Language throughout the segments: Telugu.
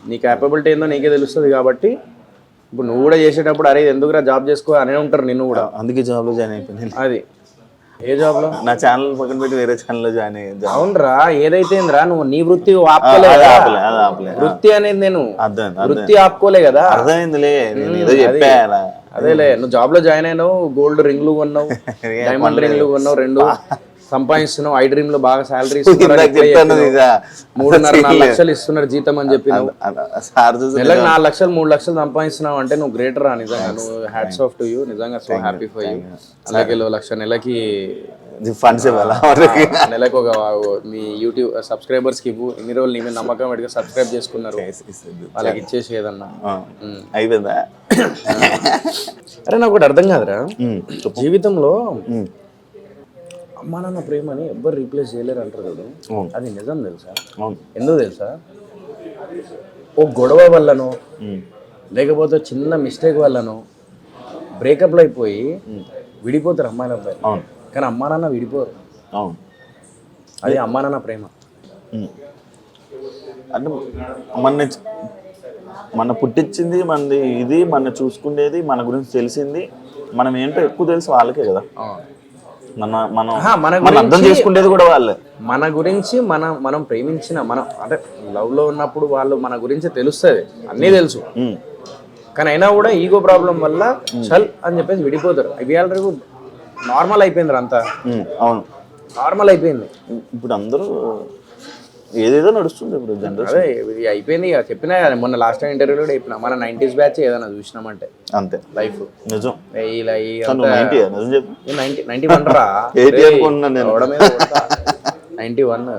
నీ క్యాపబిలిటీ ఏందో నీకే తెలుస్తుంది కాబట్టి ఇప్పుడు నువ్వు కూడా చేసేటప్పుడు అరే ఎందుకురా జాబ్ చేసుకో అనే ఉంటారు నిన్ను కూడా. అందుకే జాబ్లో జాయిన్ అయిపోయింది. అది ఏ జాబ్లో? నా ఛానల్ పక్కన పెట్టి వేరే ఛానల్లో జాయిన్ అయ్యింది. అవునరా, ఏదైతే నువ్వు నీ వృత్తి ఆపుకోలే కదా. వృత్తి అనేది నేను వృత్తి ఆపుకోలే కదా. అర్థమైందిలే, నేను ఏదో చెప్పా. అదేలే, నువ్వు జాబ్ లో జాయిన్ అయినావు, గోల్డ్ రింగ్లు కొన్నావు, డైమండ్ రింగ్లు కొన్నావు, 2 సంపాదిస్తున్నావు. ఐ డ్రీమ్ లో బాగా శాలరీ 3.5-4 లక్షలు ఇస్తున్నారు జీతం అని చెప్పి నెలకు 4 లక్షలు 3 లక్షలు సంపాదిస్తున్నావు అంటే నువ్వు గ్రేటర్ రా నిజంగా. నువ్వు హ్యాట్స్ ఆఫ్ టు యూ నిజంగా. So happy for you. అలాగే 1 లక్ష నెలకి ఫండ్స్ ఇవ్వాలా? నెలకు ఒక మీ యూట్యూబ్ సబ్స్క్రైబర్స్ కి ఇవ్వు. ఇన్ని రోజులు నీ మీద నమ్మకం పెట్టుగా సబ్స్క్రైబ్ చేసుకున్నారు, వాళ్ళకి ఇచ్చేసి ఏదన్నా అయిపోయిందా? అరే నాకు ఒకటి అర్థం కాదురా, జీవితంలో అమ్మా నాన్న ప్రేమని ఎవ్వరు రీప్లేస్ చేయలేరు అంటారు కదా, అది నిజం తెలుసా? ఎందుకు తెలుసా? ఓ గొడవ వల్లనో లేకపోతే చిన్న మిస్టేక్ వల్లనో బ్రేకప్లు అయిపోయి విడిపోతారు అమ్మాయిల అబ్బాయి, కానీ అమ్మా నాన్న విడిపోరు. అది అమ్మా నాన్న ప్రేమ. అంటే మన పుట్టించింది మనది, ఇది మన చూసుకునేది, మన గురించి తెలిసింది, మనం ఏంటో ఎక్కువ తెలుసు వాళ్ళకే కదా. మనం అర్థం చేసుకునేది కూడా వాళ్ళే. మన గురించి మనం ప్రేమించిన మనం అంటే లవ్ లో ఉన్నప్పుడు వాళ్ళు మన గురించి తెలుస్తుంది, అన్నీ తెలుసు. కానీ అయినా కూడా ఈగో ప్రాబ్లం వల్ల చల్ అని చెప్పేసి విడిపోతారు. ఇవి ఆల్రెడీ నార్మల్ అయిపోయింది అంతా. అవును, నార్మల్ అయిపోయింది. ఇప్పుడు అందరూ ఏదేదో నడుస్తుంది ఇప్పుడు జనరేషన్. అదే అయిపోయింది ఇక. చెప్పినా కదా మొన్న లాస్ట్ టైం ఇంటర్వ్యూలో కూడా చెప్పిన, మన 90s బ్యాచ్ ఏదైనా చూసినామంటే అంతే లైఫ్. నిజం. 91 రా, 91.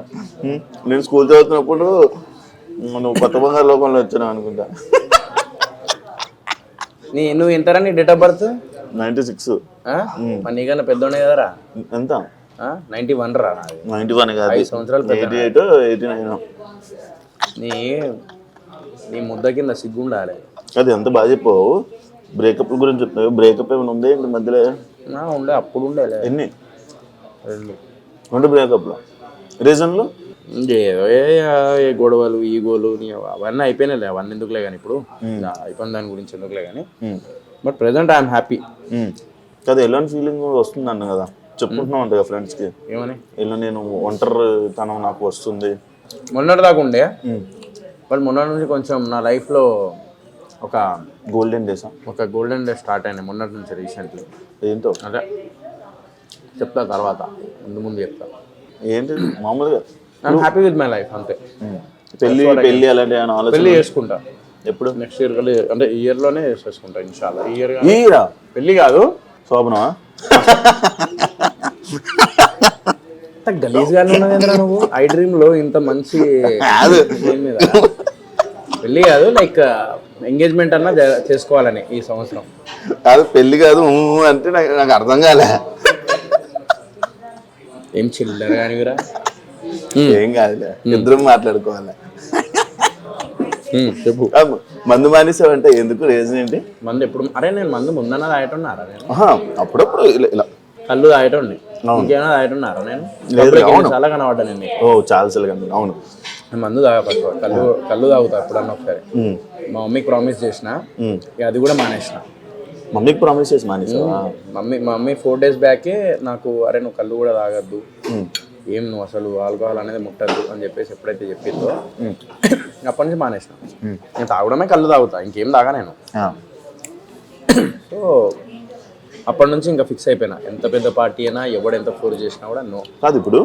నేను స్కూల్ చదువుతున్నప్పుడు నువ్వు కొత్త బంగారు లోకంలో వచ్చాను అనుకుంటా. నువ్వు ఎంతరా నీ డేట్ ఆఫ్ బర్త్? 96. నీకన్నా పెద్దోడే కదరా. ఎంత? 91 రా. 91 కాదు, 5 సంవత్సరాలు. 88, 89. నీ ముద్ద కింద సిగ్గుండాలి. అది ఎంత బాగా చెప్పావు. బ్రేకప్ గురించి చెప్తావు. బ్రేకప్ ఏమైనా ఉందే ఇంటి మధ్యలో? ఉండే, అప్పుడు ఉండే. ఎన్ని? 2 బ్రేకప్లు. రీజన్లు ఏ గొడవలు, ఈగోలు అవన్నీ అయిపోయినాయి. అవన్నీ ఎందుకులే కానీ, ఇప్పుడు అయిపోయిన దాని గురించి ఎందుకులే కానీ. But present I'm happy. కదా, ఎలాంటి ఫీలింగ్ వస్తుంది అన్న కదా, చెప్పుకుంటున్నావు అంట కదా ఫ్రెండ్స్కి. ఏమని? ఇలా నేను ఒంటరితనం నాకు వస్తుంది. మొన్నటి దాకా ఉండే, బట్ మొన్నటి నుంచి కొంచెం నా లైఫ్లో ఒక గోల్డెన్ డే స్టార్ట్ అయినాయి మొన్నటి నుంచి రీసెంట్లీ. ఏంటో అదే చెప్తా తర్వాత, ముందు చెప్తా. ఏంటి మామూలుగా I'm happy with my life అంతే. పెళ్ళి అలాంటి ఆలోచన? పెళ్ళి చేసుకుంటా ఎప్పుడు, నెక్స్ట్ ఇయర్ అంటే ఈ ఇయర్లోనే చేసుకుంటా ఇన్షాల్లా. ఈ ఇయర్ పెళ్ళి కాదు, శోభనమా? గలీజ్ గానే ఉన్నదేంద్రా నువ్వు. ఐ డ్రీమ్ లో ఇంత మంచి మీద పెళ్ళి కాదు, లైక్ ఎంగేజ్మెంట్ అన్నా చేసుకోవాలని ఈ సంవత్సరం. కాదు పెళ్ళి కాదు అంటే నాకు అర్థం కాలే. ఏం చిల్లర కానివిరా. ఏం కాదులే, ఇద్దరం మాట్లాడుకోవాలి. చెప్పు. మందు మానేసావంటే ఎందుకు? రీజన్ ఏంటి? మందు ఎప్పుడు? అరే నేను మందు ముందన్నా తాగేటన్నారా? నేను అప్పుడప్పుడు ఇలా కళ్ళు తాగేటండి, ఇంకేమైనా తాగేటన్నారా? నేను చాలా కనబడ్డా నేను. చాలా సార్లు కన్నా. అవును, మందు తాగా ఫస్ట్. కళ్ళు తాగుతా ఎప్పుడన్నా ఒకసారి. మా మమ్మీకి ప్రామిస్ చేసిన, అది కూడా మానేసిన. మమ్మీకి ప్రామిస్ చేసి మానేసా? మా మమ్మీ 4 days బ్యాకే నాకు, అరే నువ్వు కళ్ళు కూడా తాగద్దు, ఏం నువ్వు అసలు ఆల్కహాల్ అనేది ముట్టద్దు అని చెప్పేసి ఎప్పుడైతే చెప్పిందో అప్పటి నుంచి మానేసిన. నేను తాగడమే కళ్ళు తాగుతా, ఇంకేం తాగా నేను. సో అప్పటి నుంచి ఇంకా ఫిక్స్ అయిపోయినా, ఎంత పెద్ద పార్టీ అయినా ఎవడు ఎంత ఫోర్స్ చేసినా కూడా నో. కాదు, ఇప్పుడు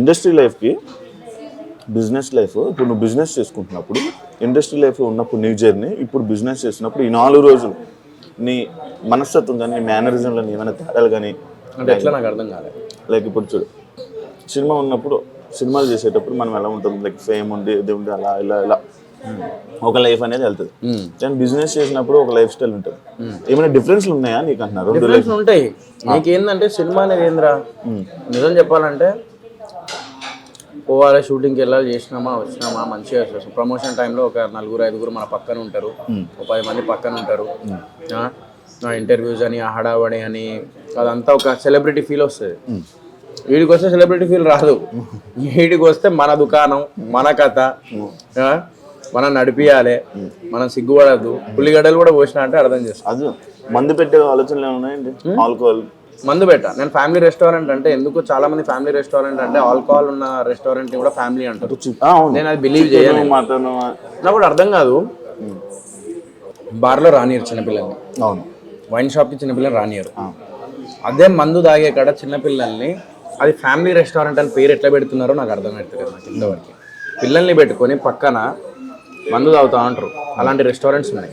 ఇండస్ట్రీ లైఫ్కి బిజినెస్ లైఫ్, ఇప్పుడు నువ్వు బిజినెస్ చేసుకుంటున్నప్పుడు, ఇండస్ట్రీ లైఫ్లో ఉన్నప్పుడు నీ జర్నీ, ఇప్పుడు బిజినెస్ చేసినప్పుడు ఈ 4 రోజులు నీ మనస్తత్వం కానీ, నీ మేనరిజంలో ఏమైనా తేడాలు కానీ అంటే ఎట్లా నాకు అర్థం కాలేదు. లైక్ ఇప్పుడు చూడు, సినిమా ఉన్నప్పుడు, సినిమాలు చేసేటప్పుడు మనం ఎలా ఉంటుంది, లైక్ ఫేమ్ ఉండి ఇది ఉండి అలా ఇలా ఒక లైఫ్ అనేది వెళ్తుంది. కానీ బిజినెస్ చేసినప్పుడు ఒక లైఫ్ స్టైల్ ఉంటుంది. ఏమైనా డిఫరెన్స్లు ఉన్నాయా నీకు అంటున్నారు? డిఫరెన్స్ ఉంటాయి. నీకేందంటే సినిమా అనేది ఏంద్రా, నిజం చెప్పాలంటే పోవాలి, షూటింగ్కి వెళ్ళాలి, చేసినామా వచ్చినామా మంచిగా. ప్రమోషన్ టైంలో ఒక 4-5 మన పక్కన ఉంటారు, ఒక 10 మంది పక్కన ఉంటారు. ఇంటర్వ్యూస్ అని, హడావడి అని, అదంతా ఒక సెలబ్రిటీ ఫీల్ వస్తుంది. వీడికి వస్తే సెలబ్రిటీ ఫీల్ రాదు. వీడికి వస్తే మన దుకాణం, మన కథ, మనం నడిపియాలి, మనం సిగ్గుపడద్దు. ఉల్లిగడ్డలు కూడా పోసినా అంటే అర్థం చేసుకో. అది మందు పెట్టే ఆలోచనలు ఏమున్నాయండి? ఆల్కహాల్ మందు పెట్టా. నేను ఫ్యామిలీ రెస్టారెంట్ అంటే ఎందుకు చాలా మంది ఫ్యామిలీ రెస్టారెంట్ అంటే ఆల్కహాల్ ఉన్న రెస్టారెంట్ కూడా ఫ్యామిలీ అంటారు. నేను అది బిలీవ్ చేయను. నాకు కూడా అర్థం కాదు. బార్లో రానియరు చిన్నపిల్లల్ని, అవును, వైన్ షాప్కి చిన్నపిల్లలు రానియరు. అదే మందు తాగే కాడ చిన్నపిల్లల్ని అది ఫ్యామిలీ రెస్టారెంట్ అని పేరు ఎట్లా పెడుతున్నారో నాకు అర్థం అవుతుంది నాకు ఇంతవరకు. పిల్లల్ని పెట్టుకొని పక్కన మందు తాగుతా అంటారు. అలాంటి రెస్టారెంట్స్ ఉన్నాయి.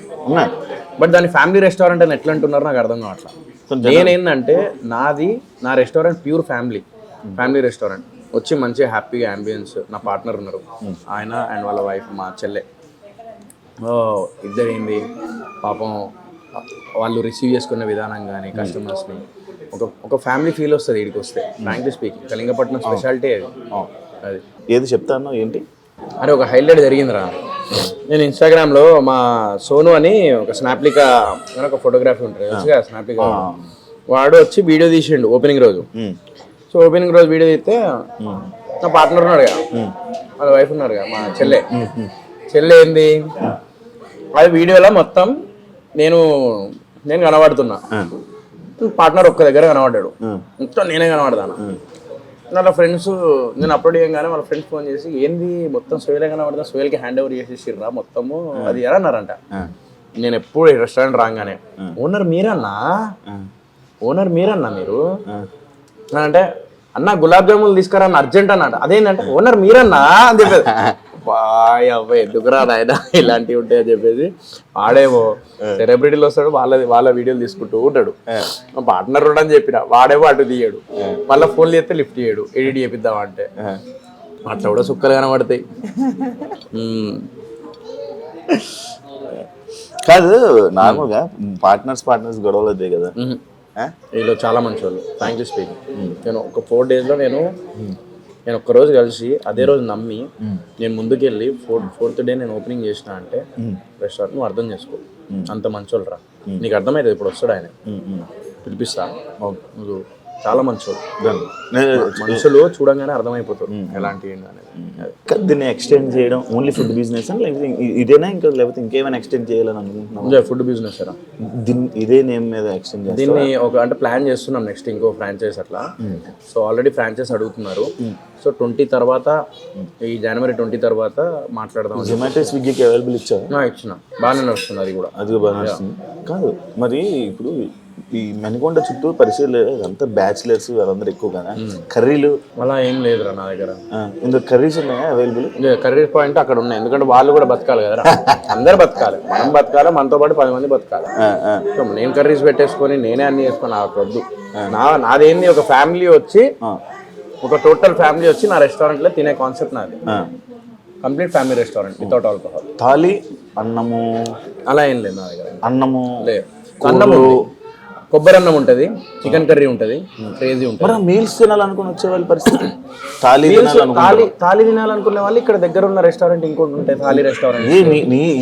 బట్ దాన్ని ఫ్యామిలీ రెస్టారెంట్ అని ఎట్లా అంటున్నారో నాకు అర్థం కావట్లా. నేనేందంటే నా రెస్టారెంట్ ప్యూర్ ఫ్యామిలీ రెస్టారెంట్. వచ్చి మంచిగా హ్యాపీగా అంబియన్స్. నా పార్ట్నర్ ఉన్నారు, ఆయన అండ్ వాళ్ళ వైఫ్, మా చెల్లె. ఇద్దరేంది పాపం వాళ్ళు రిసీవ్ చేసుకునే విధానం కానీ కస్టమర్స్ని ఒక ఫ్యామిలీ ఫీల్ వస్తుంది వీడికి వస్తే. ఫ్రాంక్లీ స్పీకింగ్ కళింగపట్నం స్పెషాలిటీ అది. ఏది చెప్తాను ఏంటి అరే ఒక హైలైట్ జరిగిందిరా. నేను ఇన్స్టాగ్రామ్లో మా సోను అని ఒక స్నాప్లికా ఒక ఫోటోగ్రఫీ ఉంటుంది కదా స్నాప్లికా, వాడు వచ్చి వీడియో తీసిండు ఓపెనింగ్ రోజు. సో ఓపెనింగ్ రోజు వీడియో తీస్తే నా పార్ట్నర్ ఉన్నాడు కదా, వాళ్ళ వైఫ్ ఉన్నారు కదా, మా చెల్లె ఏంది అది వీడియోలో మొత్తం నేను కనబడుతున్నా, పార్ట్నర్ ఒక్క దగ్గర కనబడ్డాడు, మొత్తం నేనే కనబడతాను. వాళ్ళ ఫ్రెండ్స్ నేను అప్లోడ్ చేయగానే వాళ్ళ ఫ్రెండ్స్ ఫోన్ చేసి ఏంది మొత్తం సోయలే కనబడతా, సోయల్కి హ్యాండ్ ఓవర్ చేసేసిర్రా మొత్తము అది ఎలా అన్నారంట. నేను ఎప్పుడు రెస్టారెంట్ రాగానే ఓనర్ మీరన్నా మీరు అంటే అన్న గులాబ్ జాములు తీసుకురా అన్న అర్జెంట్ అన్నాడు. అదేంటంటే ఓనర్ మీరన్నా అని చెప్పేది. బాయ్ అబ్బాయి ఎందుకురా నాయన ఇలాంటివి ఉంటాయని చెప్పేసి వాడేమో సెలబ్రిటీలు వస్తాడు, వాళ్ళ వీడియోలు తీసుకుంటూ ఉంటాడు. మా పార్ట్నర్ అని చెప్పిన వాడేమో అటు తీయడు, మళ్ళీ ఫోన్లు చేస్తే లిఫ్ట్ చేయడు, ఎడిట్ చేపిద్దాం అంటే. అట్లా కూడా సుక్కలు కనబడతాయి. కాదు నార్మల్గా పార్ట్నర్స్ గొడవలు అవుతాయి కదా, వీళ్ళు చాలా మంచి వాళ్ళు. ఫ్రాంక్లీ స్పీకింగ్ నేను ఒక 4 daysలో నేను ఒక్కరోజు కలిసి అదే రోజు నమ్మి నేను ముందుకెళ్ళి 4th day నేను ఓపెనింగ్ చేసిన అంటే రెస్టారెంట్ నువ్వు అర్థం చేసుకో. అంత మంచోళ్ళు రా, నీకు అర్థమవుతుంది. ఇప్పుడు వస్తాడు ఆయన, పిలిపిస్తా, నువ్వు చాలా మంచోళ్ళు. మనుషులు చూడంగానే అర్థమైపోతారు ఎలాంటి అనేది. దీన్ని ఎక్స్టెండ్ చేయడం ఓన్లీ ఫుడ్ బిజినెస్ అని లేకపోతే ఇదేనా ఇంకా లేకపోతే ఇంకేమైనా ఎక్స్టెండ్ చేయాలని అనుకుంటున్నాం? ఫుడ్ బిజినెస్ రా, ఇదే నేమ్ మీద ఎక్స్టెండ్ దీన్ని అంటే ప్లాన్ చేస్తున్నాం నెక్స్ట్ ఇంకో ఫ్రాంచైజ్ అట్లా. సో ఆల్రెడీ ఫ్రాంచైజ్ అడుగుతున్నారు. సో 20 తర్వాత ఈ January 20 తర్వాత మాట్లాడదాం. జొమాటో స్విగ్గీకి అవైలబుల్ ఇచ్చిన బాగానే నడుస్తుంది అది కూడా. బాగా నడుస్తుంది. కాదు మరి ఇప్పుడు ఈ మణికొండ చుట్టూ పరిశీలన అంతా బ్యాచిలర్స్ వాళ్ళందరూ ఎక్కువ కదా, కర్రీలు అలా ఏం లేదురా నా దగ్గర. ఇందులో కర్రీస్ ఉన్నాయా అవైలబుల్? కర్రీ పాయింట్ అక్కడ ఉన్నాయి, ఎందుకంటే వాళ్ళు కూడా బతకాలి కదా, అందరు బతకాలి, మనం బతకాలి, మనతో పాటు 10 మంది బతకాలి. నేను కర్రీస్ పెట్టేసుకొని నేనే అన్ని చేసుకొని నాకు వద్దు. నాదేంది ఒక ఫ్యామిలీ వచ్చి ఒక టోటల్ ఫ్యామిలీ వచ్చి నా రెస్టారెంట్లో తినే కాన్సెప్ట్ నాది. Complete family restaurant without alcohol. Thali అన్నము అలా ఏం లేదు నా దగ్గర. అన్నము లేదు, అన్నము కొబ్బరి అన్నం ఉంటుంది, చికెన్ కర్రీ ఉంటుంది, క్రేజీ ఉంటుంది. మీల్స్ తినాలనుకుని వచ్చే వాళ్ళ పరిస్థితి థాలీ తినాలనుకునే వాళ్ళు ఇక్కడ దగ్గర ఉన్న రెస్టారెంట్ ఇంకోటి ఉంటాయి, థాలీ రెస్టారెంట్.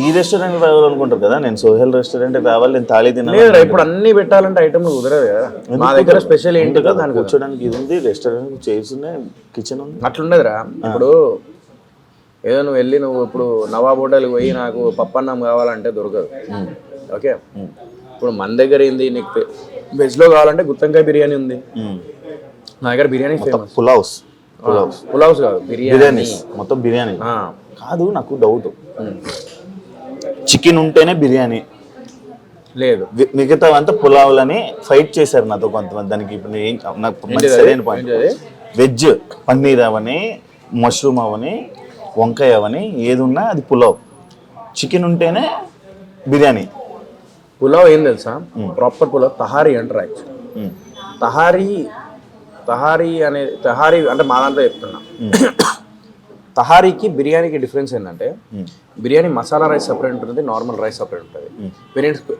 ఈ రెస్టారెంట్ రావాలనుకుంటారు కదా, నేను సోహెల్ రెస్టారెంట్ రావాలి, నేను థాలీ తినాలి. ఇప్పుడు అన్ని పెట్టాలంటే ఐటమ్ కుదరదు కదా. మా దగ్గర స్పెషల్ ఏంటి కదా, దానికి కూర్చోడానికి ఇది ఉంది, రెస్టారెంట్ చైర్స్ ఉన్నాయి, కిచెన్ ఉంది. అట్లుండదురా. ఇప్పుడు ఏదో నువ్వు వెళ్ళి నువ్వు ఇప్పుడు నవాబ్ హోటల్కి పోయి నాకు పప్పన్నం కావాలంటే దొరకదు. ఓకే, ఇప్పుడు మన దగ్గర ఏంది, నీకు వెజ్లో కావాలంటే గుత్తంకాయ బిర్యానీ ఉంది నా దగ్గర. బిర్యానీ ఫేమస్. పులావ్స్ కాదు, బిర్యానీ మొత్తం బిర్యానీ కాదు. నాకు డౌట్, చికెన్ ఉంటేనే బిర్యానీ లేదు, మిగతా అంతా పులావులని ఫైట్ చేశారు నాతో కొంతమంది. దానికి ఇప్పుడు నాకు సరైన పాయింట్, వెజ్ పన్నీర్ అవని, మష్రూమ్ అవని, వంకాయ అవని, ఏది ఉన్నా అది పులావ్. చికెన్ ఉంటేనే బిర్యానీ. పులావ్ ఏం తెలుసా, ప్రాపర్ పులావ్ తహారీ అంటారు యాక్చువల్లీ. తహారీ అంటే మా దాంట్లో చెప్తున్నా. తహారీకి బిర్యానీకి డిఫరెన్స్ ఏంటంటే బిర్యానీ మసాలా రైస్ సపరేట్ ఉంటుంది, నార్మల్ రైస్ సపరేట్ ఉంటుంది.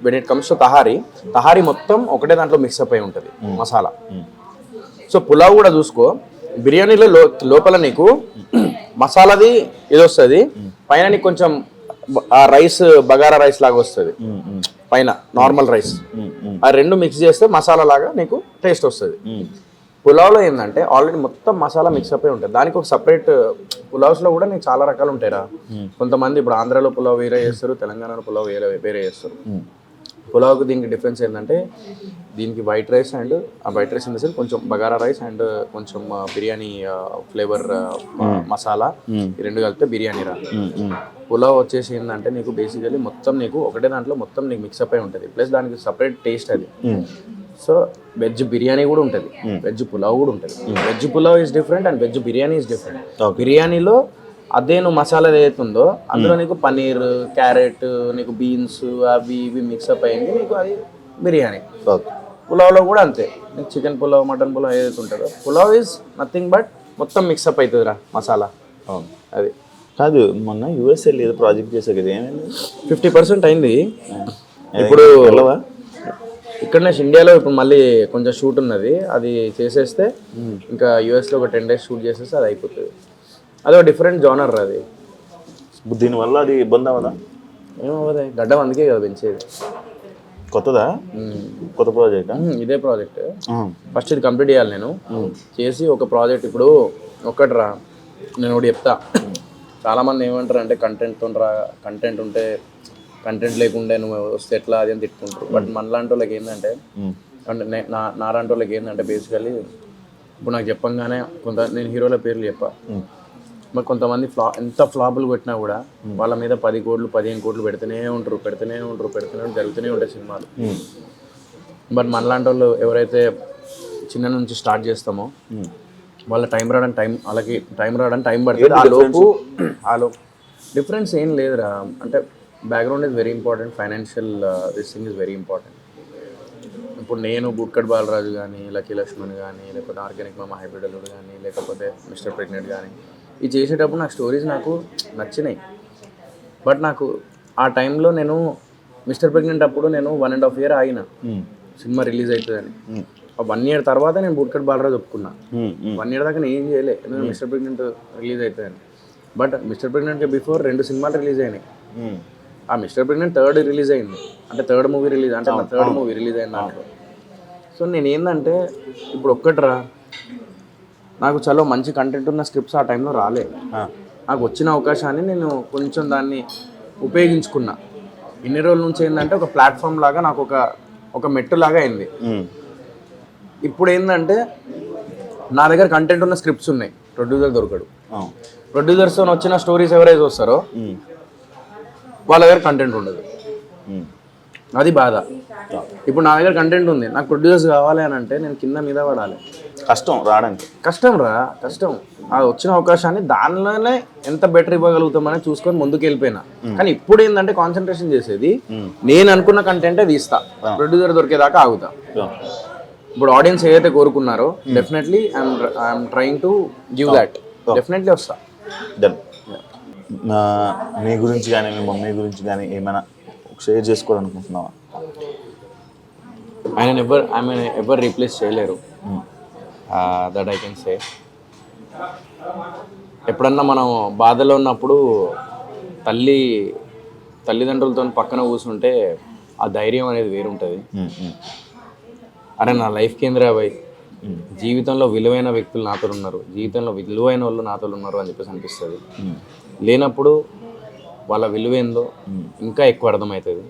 When it comes to tahari మొత్తం ఒకటే దాంట్లో మిక్సప్ అయి ఉంటుంది మసాలా. సో పులావ్ కూడా చూసుకో, బిర్యానీలో లోపల నీకు మసాలాది ఇది వస్తుంది, పైన నీకు కొంచెం ఆ రైస్ బగారా రైస్ లాగా వస్తుంది, పైన నార్మల్ రైస్. ఆ రెండు మిక్స్ చేస్తే మసాలా లాగా నీకు టేస్ట్ వస్తుంది. పులావ్లో ఏంటంటే ఆల్రెడీ మొత్తం మసాలా మిక్సప్ అయి ఉంటుంది. దానికి ఒక సపరేట్ పులావ్స్లో కూడా నీకు చాలా రకాలు ఉంటాయిరా. కొంతమంది ఇప్పుడు ఆంధ్రాలో పులావ్ వేరే చేస్తారు, తెలంగాణలో పులావ్ వేరే చేస్తారు. పులావ్కి దీనికి డిఫరెన్స్ ఏంటంటే దీనికి వైట్ రైస్ అండ్ ఆ white rice in the sense కొంచెం బగారా రైస్ అండ్ కొంచెం బిర్యానీ ఫ్లేవర్ మసాలా ఈ రెండు కలిపితే బిర్యానీ రా. పులావ్ వచ్చేసి ఏంటంటే నీకు బేసికలీ మొత్తం నీకు ఒకటే దాంట్లో మొత్తం నీకు మిక్సప్ అయి ఉంటుంది, ప్లస్ దానికి సపరేట్ టేస్ట్ అది. సో వెజ్ బిర్యానీ కూడా ఉంటుంది, వెజ్ పులావ్ కూడా ఉంటుంది. Veg pulao is different and veg biryani is different. బిర్యానీలో అదే నువ్వు మసాలా ఏదైతుందో అందులో నీకు పన్నీర్, క్యారెట్, నీకు బీన్స్ అవి ఇవి మిక్సప్ అయింది నీకు అది బిర్యానీ. పులావ్లో కూడా అంతే, నీకు చికెన్ పులావ్, మటన్ పులావ్ ఏదైతే ఉంటుందో పులావ్ ఈజ్ నథింగ్ బట్ మొత్తం మిక్సప్ అవుతుందిరా మసాలా. అది కాదు, మొన్న యూఎస్ఏ ఏదో ప్రాజెక్ట్ చేశారు కదా, ఏమైంది? 50% అయింది. ఇప్పుడు ఇక్కడనే ఇండియాలో ఇప్పుడు మళ్ళీ కొంచెం షూట్ ఉన్నది, అది చేసేస్తే ఇంకా యూఎస్లో ఒక 10 days షూట్ చేసేస్తే అది అయిపోతుంది. అదో డిఫరెంట్ జోనర్ అది. దీనివల్ల అది ఇబ్బంది అవ్వదా? ఏమవ్వదు, గడ్డం అందుకే కదా పెంచేది. కొత్తదా? కొత్త ప్రాజెక్ట్? ఇదే ప్రాజెక్ట్. ఫస్ట్ ఇది కంప్లీట్ చేయాలి నేను. చేసి ఒక ప్రాజెక్ట్ ఇప్పుడు ఒక్కటిరా నేను ఒకటి చెప్తా. చాలామంది ఏమంటారు అంటే కంటెంట్ ఉంటే కంటెంట్ లేకుండా నువ్వు వస్తే ఎట్లా అది అని తిట్టుకుంటారు. బట్ మనలాంటి వాళ్ళకి ఏంటంటే అంటే నాలాంటి వాళ్ళకి ఏంటంటే బేసికలీ ఇప్పుడు నాకు చెప్పంగానే నేను హీరోల పేర్లు చెప్పా, మరి కొంతమంది ఎంత ఫ్లాపులు పెట్టినా కూడా వాళ్ళ మీద 10 కోట్లు 15 కోట్లు పెడుతూనే ఉంటారు జరుగుతూనే ఉంటాయి సినిమాలు. బట్ మనలాంటి వాళ్ళు ఎవరైతే చిన్న నుంచి స్టార్ట్ చేస్తామో వాళ్ళ వాళ్ళకి టైం రావడానికి టైం పడుతుంది. ఆ లోపు డిఫరెన్స్ ఏం లేదురా. అంటే background is very important, financial this thing is very important. ఇప్పుడు నేను బుట్కట్ బాలరాజు కానీ, లక్కీ లక్ష్మణ్ కానీ, లేకపోతే ఆర్గానిక్ మామ హైబ్రిడ్ అల్లుడు కానీ, లేకపోతే మిస్టర్ ప్రెగ్నెంట్ కానీ, ఇది చేసేటప్పుడు నాకు స్టోరీస్ నాకు నచ్చినాయి. బట్ నాకు ఆ టైంలో నేను మిస్టర్ ప్రెగ్నెంట్ అప్పుడు నేను 1.5 year ఆగిన సినిమా రిలీజ్ అవుతుందని. 1 year తర్వాత నేను బుట్కట్ బాలరాజు ఒప్పుకున్నా. 1 year దాకా నేను ఏం చేయలే, ఎందుకంటే మిస్టర్ ప్రెగ్నెంట్ రిలీజ్ అవుతుందని. బట్ మిస్టర్ ప్రెగ్నెంట్కి బిఫోర్ 2 సినిమాలు రిలీజ్ అయినాయి. ఆ మిస్టర్ ప్రెగ్నెంట్ థర్డ్ రిలీజ్ అయింది, అంటే థర్డ్ మూవీ రిలీజ్ అయింది దాంట్లో. సో నేను ఏంటంటే ఇప్పుడు ఒక్కటిరా, నాకు చాలా మంచి కంటెంట్ ఉన్న స్క్రిప్ట్స్ ఆ టైంలో రాలే. నాకు వచ్చిన అవకాశాన్ని నేను కొంచెం దాన్ని ఉపయోగించుకున్నా. ఇన్ని రోజుల నుంచి ఏంటంటే ఒక ప్లాట్ఫామ్ లాగా నాకు ఒక మెట్టు లాగా అయింది. ఇప్పుడు ఏంటంటే నా దగ్గర కంటెంట్ ఉన్న స్క్రిప్ట్స్ ఉన్నాయి, ప్రొడ్యూసర్ దొరకడు. ప్రొడ్యూసర్స్తో వచ్చిన స్టోరీస్ ఎవరైతే వస్తారో వాళ్ళ దగ్గర కంటెంట్ ఉండదు, అది బాధ. ఇప్పుడు నా దగ్గర కంటెంట్ ఉంది, నాకు ప్రొడ్యూసర్స్ కావాలి అని అంటే నేను కింద మీద పడాలి. కష్టం రావడానికి, కష్టం. అది వచ్చిన అవకాశాన్ని దానిలోనే ఎంత బెటర్ ఇవ్వగలుగుతామని చూసుకొని ముందుకు వెళ్ళిపోయినా. కానీ ఇప్పుడు ఏంటంటే కాన్సన్ట్రేషన్ చేసేది నేను అనుకున్న కంటెంటే తీస్తా, ప్రొడ్యూసర్ దొరికేదాకా ఆగుతా. ఇప్పుడు ఆడియన్స్ ఏదైతే కోరుకున్నారో definitely I'm trying to give that, definitely వస్తా. డన్. మీ గురించి కానీ మీ మమ్మీ గురించి కానీ ఏమైనా షేర్ చేసుకోవాలనుకుంటున్నావా? ఆయన ఎవరు రీప్లేస్ చేయలేరు, దట్ ఐ కెన్ సే. ఎప్పుడన్నా మనం బాధలో ఉన్నప్పుడు తల్లిదండ్రులతో పక్కన కూర్చుంటే ఆ ధైర్యం అనేది వేరుంటుంది. అరే నా లైఫ్ కేంద్ర పోయి జీవితంలో విలువైన వ్యక్తులు నాతో ఉన్నారు, జీవితంలో విలువైన వాళ్ళు నాతో ఉన్నారు అని చెప్పేసి అనిపిస్తుంది. లేనప్పుడు వాళ్ళ విలువేందో ఇంకా ఎక్కువ అర్థమవుతుంది.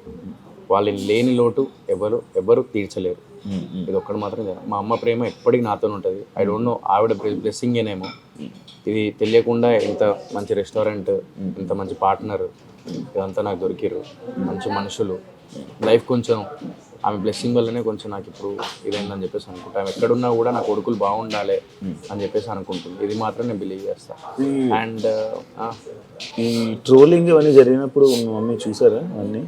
వాళ్ళు లేని లోటు ఎవరు తీర్చలేరు. ఇది ఒక్కటి మాత్రం మా అమ్మ ప్రేమ ఎప్పటికీ నాతో ఉంటుంది. ఐ డోంట్ నో ఆవిడ బ్లెస్సింగ్ ఏనేమో, ఇది తెలియకుండా ఇంత మంచి రెస్టారెంట్, ఇంత మంచి పార్ట్నర్, ఇదంతా నాకు దొరికిరు. మంచి మనుషులు, లైఫ్ కొంచెం ఆమె బ్లెస్సింగ్ వల్లనే కొంచెం నాకు ఇప్పుడు ఇదైందని చెప్పేసి అనుకుంటా. ఆమె ఎక్కడున్నా కూడా నా కొడుకులు బాగుండాలి అని చెప్పేసి అనుకుంటుంది. ఇది మాత్రం నేను బిలీవ్ చేస్తాను. అండ్ ఈ ట్రోలింగ్ ఇవన్నీ జరిగినప్పుడు మీ మమ్మీ చూసారా? అన్నీ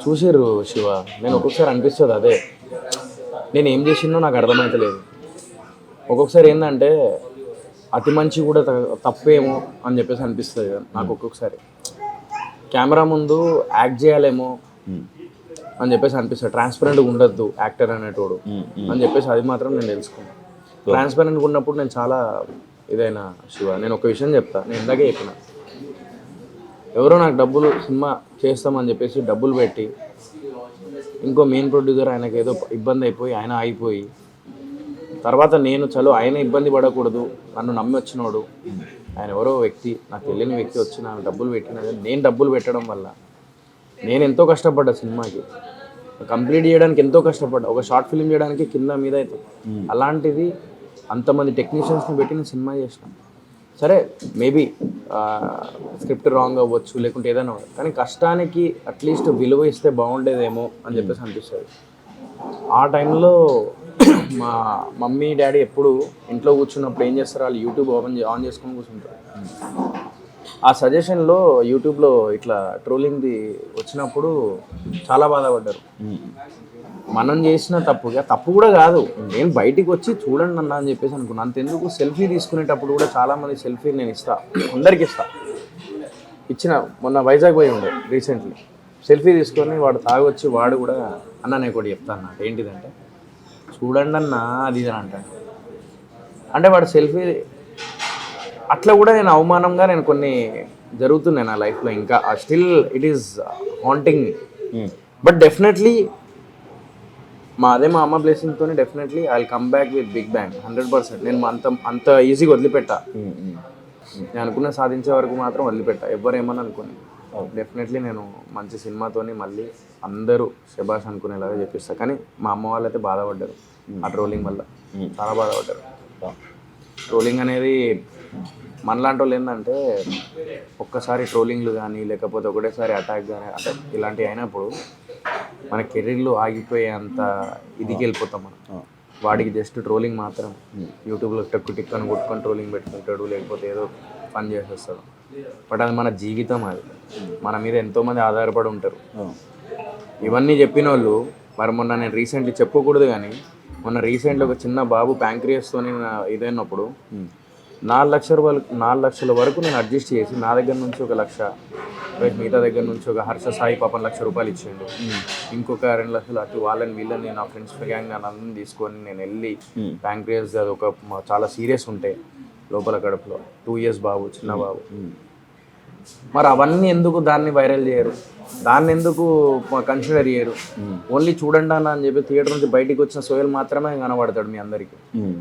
చూసారు శివ. నేను ఒక్కొక్కసారి అనిపిస్తుంది అదే, నేను ఏం చేసిందో నాకు అర్థమవుతలేదు. ఒక్కొక్కసారి ఏంటంటే అతి మంచి కూడా తప్పేమో అని చెప్పేసి అనిపిస్తుంది నాకు. ఒక్కొక్కసారి కెమెరా ముందు యాక్ట్ చేయాలేమో అని చెప్పేసి అనిపిస్తుంది. ట్రాన్స్పరెంట్గా ఉండొద్దు యాక్టర్ అనేటోడు అని చెప్పేసి అది మాత్రం నేను తెలుసుకున్నాను. ట్రాన్స్పరెంట్గా ఉన్నప్పుడు నేను చాలా ఇదైనా శివ. నేను ఒక విషయం చెప్తా, నేను ఇందాకే చెప్పిన, ఎవరో నాకు సినిమా చేస్తామని చెప్పేసి డబ్బులు పెట్టి ఇంకో మెయిన్ ప్రొడ్యూసర్ ఆయనకి ఏదో ఇబ్బంది అయిపోయి ఆయన ఆగిపోయి తర్వాత నేను చలో ఆయన ఇబ్బంది పడకూడదు, నన్ను నమ్మి వచ్చినోడు, ఆయన ఎవరో వ్యక్తి, నాకు తెలియని వ్యక్తి వచ్చి నాకు డబ్బులు పెట్టినది, నేను డబ్బులు పెట్టడం వల్ల నేను ఎంతో కష్టపడ్డా సినిమాకి, కంప్లీట్ చేయడానికి ఎంతో కష్టపడ్డా, ఒక షార్ట్ ఫిల్మ్ చేయడానికి కింద మీద అవుతుంది. అలాంటిది అంతమంది టెక్నీషియన్స్ని పెట్టి నేను సినిమా చేసిన. సరే మేబీ స్క్రిప్ట్ రాంగ్ అవ్వచ్చు, లేకుంటే ఏదైనా అవ్వచ్చు, కానీ కష్టానికి అట్లీస్ట్ విలువ ఇస్తే బాగుండేదేమో అని చెప్పేసి అనిపిస్తుంది. ఆ టైంలో మా మమ్మీ డాడీ ఎప్పుడు ఇంట్లో కూర్చున్నప్పుడు ఏం చేస్తారు, వాళ్ళు యూట్యూబ్ ఆన్ చేసుకొని కూర్చుంటారు. ఆ సజెషన్లో యూట్యూబ్లో ఇట్లా ట్రోలింగ్ది వచ్చినప్పుడు చాలా బాధపడ్డారు. మనం చేసిన తప్పు కూడా కాదు, నేను బయటికి వచ్చి చూడండి అన్న అని చెప్పేసి అనుకున్నాను. అంతెందుకు సెల్ఫీ తీసుకునేటప్పుడు కూడా చాలామంది సెల్ఫీ నేను అందరికి ఇచ్చిన. మొన్న వైజాగ్ పోయి ఉండే రీసెంట్లీ, సెల్ఫీ తీసుకొని వాడు తాగొచ్చి వాడు కూడా అన్న నేను కూడా చెప్తాను అన్నట్టు, ఏంటిదంటే చూడండి అన్న అది ఇది అని అంటాడు. అంటే వాడు సెల్ఫీ అట్లా కూడా నేను అవమానంగా నేను కొన్ని జరుగుతున్నాయి నా లైఫ్లో, ఇంకా still it is haunting me. But definitely మా అమ్మ బ్లెస్సింగ్తో definitely I will come back with big bang 100%. నేను అంత ఈజీగా వదిలిపెట్టా. నేను అనుకున్న సాధించే వరకు మాత్రం వదిలిపెట్టా, ఎవరేమని అనుకుని. డెఫినెట్లీ నేను మంచి సినిమాతోని మళ్ళీ అందరూ శబాష్ అనుకునేలాగా చెప్పిస్తా. కానీ మా అమ్మ వాళ్ళు అయితే బాధపడ్డారు ఆ ట్రోలింగ్ వల్ల, చాలా బాధపడ్డారు. ట్రోలింగ్ అనేది మనలాంటి వాళ్ళు ఏంటంటే ఒక్కసారి ట్రోలింగ్లు కానీ లేకపోతే ఒకటేసారి అటాక్ కానీ అంటే ఇలాంటివి అయినప్పుడు మన కెరీర్లో ఆగిపోయేంత ఇదికి వెళ్ళిపోతాం మనం. వాడికి జస్ట్ ట్రోలింగ్ మాత్రం, యూట్యూబ్లో టిక్ అని కొట్టుకొని ట్రోలింగ్ పెట్టుకుంటాడు, లేకపోతే ఏదో పని చేసేస్తాడు. బట్ అది మన జీవితం, అది మన మీద ఎంతోమంది ఆధారపడి ఉంటారు. ఇవన్నీ చెప్పిన వాళ్ళు మరి మొన్న నేను రీసెంట్లీ చెప్పకూడదు కానీ మొన్న రీసెంట్లీ ఒక చిన్న బాబు ప్యాంక్రియాస్తో ఇదైనప్పుడు 4 లక్షల వరకు నేను అడ్జస్ట్ చేసి నా దగ్గర నుంచి 1 లక్ష, మిగతా దగ్గర నుంచి ఒక హర్ష సాయి పాపం 1 లక్ష రూపాయలు ఇచ్చిండు. ఇంకొక 2 లక్షలు అటు వాళ్ళని వీళ్ళని నా ఫ్రెండ్స్ గ్యాంగ్ అందరిని తీసుకొని నేను వెళ్ళి ప్యాంక్రియాస్ అది ఒక చాలా సీరియస్ ఉంటే లోపల కడుపులో 2 years బాబు, చిన్న బాబు. మరి అవన్నీ ఎందుకు దాన్ని వైరల్ చేయరు, దాన్ని ఎందుకు కన్సిడర్ చేయరు? ఓన్లీ చూడండి అన్న అని చెప్పి థియేటర్ నుంచి బయటికి వచ్చిన సోయల్ మాత్రమే కనబడతాడు మీ అందరికీ.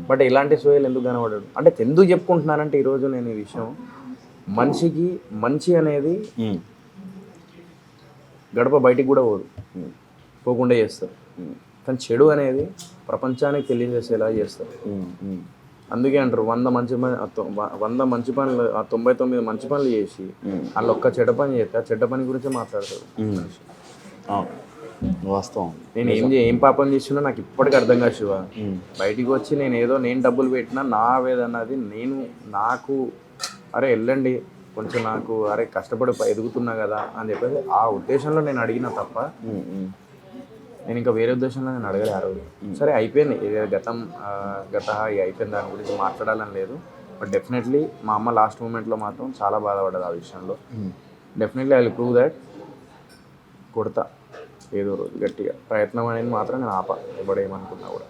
బట్ ఇలాంటి సోయల్ ఎందుకు కనబడాడు అంటే ఎందుకు చెప్పుకుంటున్నానంటే ఈరోజు నేను ఈ విషయం, మనిషికి మంచి అనేది గడప బయటికి కూడా పోకుండా చేస్తారు, కానీ చెడు అనేది ప్రపంచానికి తెలియజేసేలా చేస్తారు. అందుకే అంటారు 100 మంచి పనులు 99 మంచి పనులు చేసి వాళ్ళు ఒక్క చెడ్డ పని చేస్తే ఆ చెడ్డ పని గురించే మాట్లాడతారు మనిషి. వాస్తవం. నేను ఏం పాపం చేసినా నాకు ఇప్పటికీ అర్థం కాదు శివ. బయటికి వచ్చి నేను డబ్బులు పెట్టినా నా వేదన్నది నాకు అరే వెళ్ళండి కొంచెం, నాకు అరే కష్టపడి ఎదుగుతున్నా కదా అని చెప్పేసి ఆ ఉద్దేశంలో నేను అడిగిన తప్ప నేను ఇంకా వేరే ఉద్దేశంలో నేను అడగలే ఆ రోజు. సరే అయిపోయింది, గత అయిపోయింది, దాని గురించి మాట్లాడాలని లేదు. బట్ డెఫినెట్లీ మా అమ్మ లాస్ట్ మూమెంట్లో మాత్రం చాలా బాధపడ్డది ఆ విషయంలో. Definitely I will prove that, కొడతా ఏదో రోజు గట్టిగా. ప్రయత్నం అనేది మాత్రం నేను ఎవడేమనుకున్నా కూడా.